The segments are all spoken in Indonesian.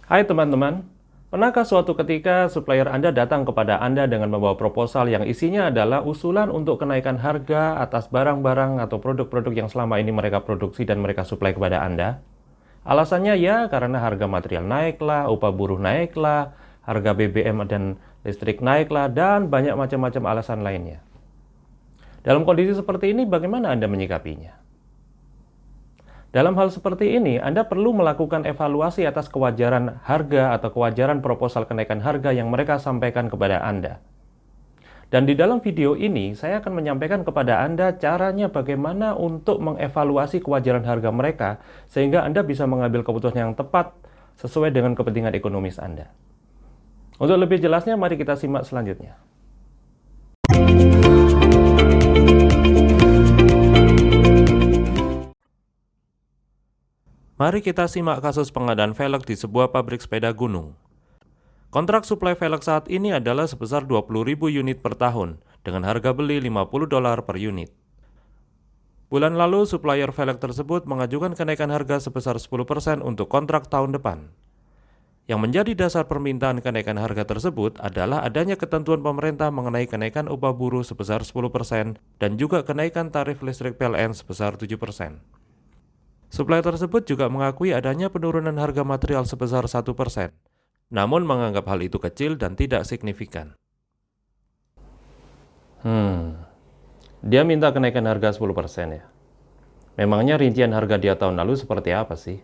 Hai teman-teman, pernahkah suatu ketika supplier Anda datang kepada Anda dengan membawa proposal yang isinya adalah usulan untuk kenaikan harga atas barang-barang atau produk-produk yang selama ini mereka produksi dan mereka suplai kepada Anda? Alasannya ya karena harga material naiklah, upah buruh naiklah, harga BBM dan listrik naiklah, dan banyak macam-macam alasan lainnya. Dalam kondisi seperti ini, bagaimana Anda menyikapinya? Dalam hal seperti ini, Anda perlu melakukan evaluasi atas kewajaran harga atau kewajaran proposal kenaikan harga yang mereka sampaikan kepada Anda. Dan di dalam video ini, saya akan menyampaikan kepada Anda caranya bagaimana untuk mengevaluasi kewajaran harga mereka, sehingga Anda bisa mengambil keputusan yang tepat sesuai dengan kepentingan ekonomis Anda. Untuk lebih jelasnya, mari kita simak selanjutnya. Mari kita simak kasus pengadaan velg di sebuah pabrik sepeda gunung. Kontrak suplai velg saat ini adalah sebesar 20.000 unit per tahun, dengan harga beli $50 per unit. Bulan lalu, supplier velg tersebut mengajukan kenaikan harga sebesar 10% untuk kontrak tahun depan. Yang menjadi dasar permintaan kenaikan harga tersebut adalah adanya ketentuan pemerintah mengenai kenaikan upah buruh sebesar 10% dan juga kenaikan tarif listrik PLN sebesar 7%. Supplier tersebut juga mengakui adanya penurunan harga material sebesar 1%, namun menganggap hal itu kecil dan tidak signifikan. Dia minta kenaikan harga 10% ya. Memangnya rincian harga dia tahun lalu seperti apa sih?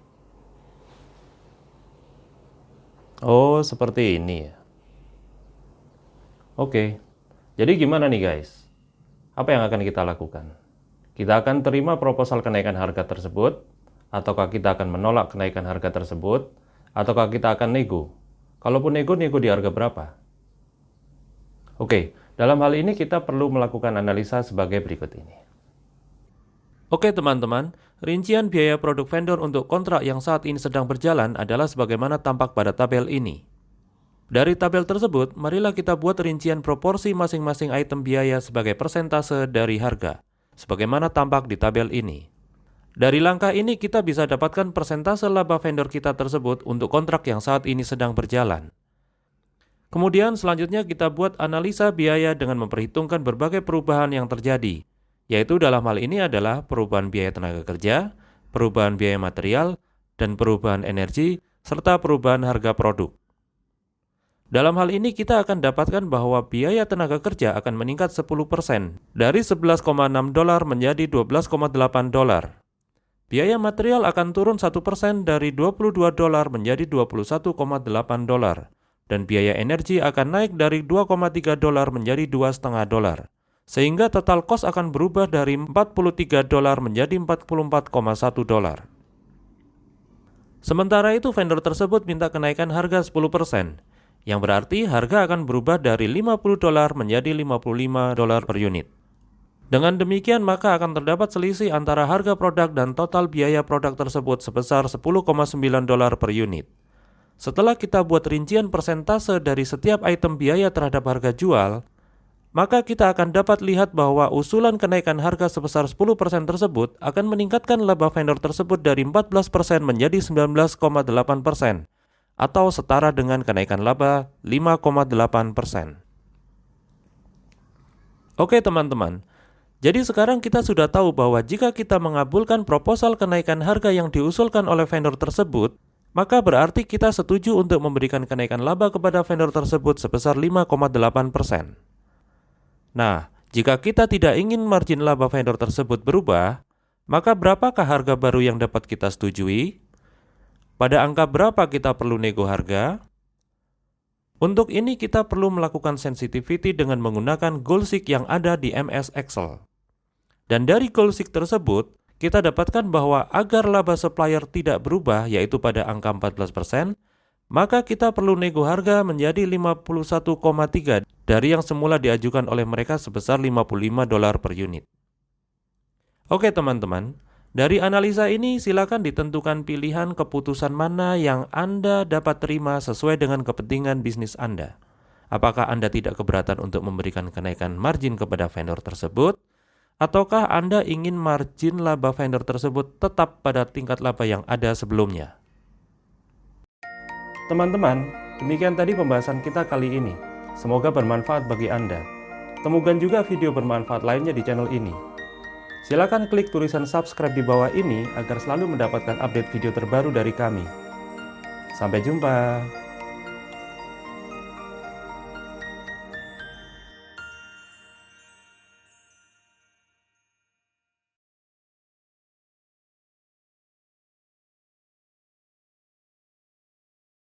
Oh, seperti ini ya. Oke, jadi gimana nih guys? Apa yang akan kita lakukan? Kita akan terima proposal kenaikan harga tersebut, ataukah kita akan menolak kenaikan harga tersebut, ataukah kita akan nego? Kalaupun nego di harga berapa? Oke, dalam hal ini kita perlu melakukan analisa sebagai berikut ini. Oke teman-teman, rincian biaya produk vendor untuk kontrak yang saat ini sedang berjalan adalah sebagaimana tampak pada tabel ini. Dari tabel tersebut, marilah kita buat rincian proporsi masing-masing item biaya sebagai persentase dari harga, sebagaimana tampak di tabel ini. Dari langkah ini kita bisa dapatkan persentase laba vendor kita tersebut untuk kontrak yang saat ini sedang berjalan. Kemudian selanjutnya kita buat analisa biaya dengan memperhitungkan berbagai perubahan yang terjadi, yaitu dalam hal ini adalah perubahan biaya tenaga kerja, perubahan biaya material, dan perubahan energi, serta perubahan harga produk. Dalam hal ini kita akan dapatkan bahwa biaya tenaga kerja akan meningkat 10% dari $11,6 menjadi $12,8. Biaya material akan turun 1% dari $22 menjadi $21,8 dan biaya energi akan naik dari $2,3 menjadi $2,5, sehingga total cost akan berubah dari $43 menjadi $44,1. Sementara itu vendor tersebut minta kenaikan harga 10%, yang berarti harga akan berubah dari $50 menjadi $55 per unit. Dengan demikian, maka akan terdapat selisih antara harga produk dan total biaya produk tersebut sebesar $10,9 per unit. Setelah kita buat rincian persentase dari setiap item biaya terhadap harga jual, maka kita akan dapat lihat bahwa usulan kenaikan harga sebesar 10% tersebut akan meningkatkan laba vendor tersebut dari 14% menjadi 19,8%, atau setara dengan kenaikan laba 5,8%. Oke teman-teman, jadi sekarang kita sudah tahu bahwa jika kita mengabulkan proposal kenaikan harga yang diusulkan oleh vendor tersebut, maka berarti kita setuju untuk memberikan kenaikan laba kepada vendor tersebut sebesar 5,8%. Nah, jika kita tidak ingin margin laba vendor tersebut berubah, maka berapakah harga baru yang dapat kita setujui? Pada angka berapa kita perlu nego harga? Untuk ini kita perlu melakukan sensitivity dengan menggunakan goal sheet yang ada di MS Excel. Dan dari goal sheet tersebut, kita dapatkan bahwa agar laba supplier tidak berubah, yaitu pada angka 14%, maka kita perlu nego harga menjadi 51,3 dari yang semula diajukan oleh mereka sebesar $55 per unit. Oke teman-teman, dari analisa ini silakan ditentukan pilihan keputusan mana yang Anda dapat terima sesuai dengan kepentingan bisnis Anda. Apakah Anda tidak keberatan untuk memberikan kenaikan margin kepada vendor tersebut? Ataukah Anda ingin margin laba vendor tersebut tetap pada tingkat laba yang ada sebelumnya? Teman-teman, demikian tadi pembahasan kita kali ini. Semoga bermanfaat bagi Anda. Temukan juga video bermanfaat lainnya di channel ini. Silakan klik tulisan subscribe di bawah ini agar selalu mendapatkan update video terbaru dari kami. Sampai jumpa.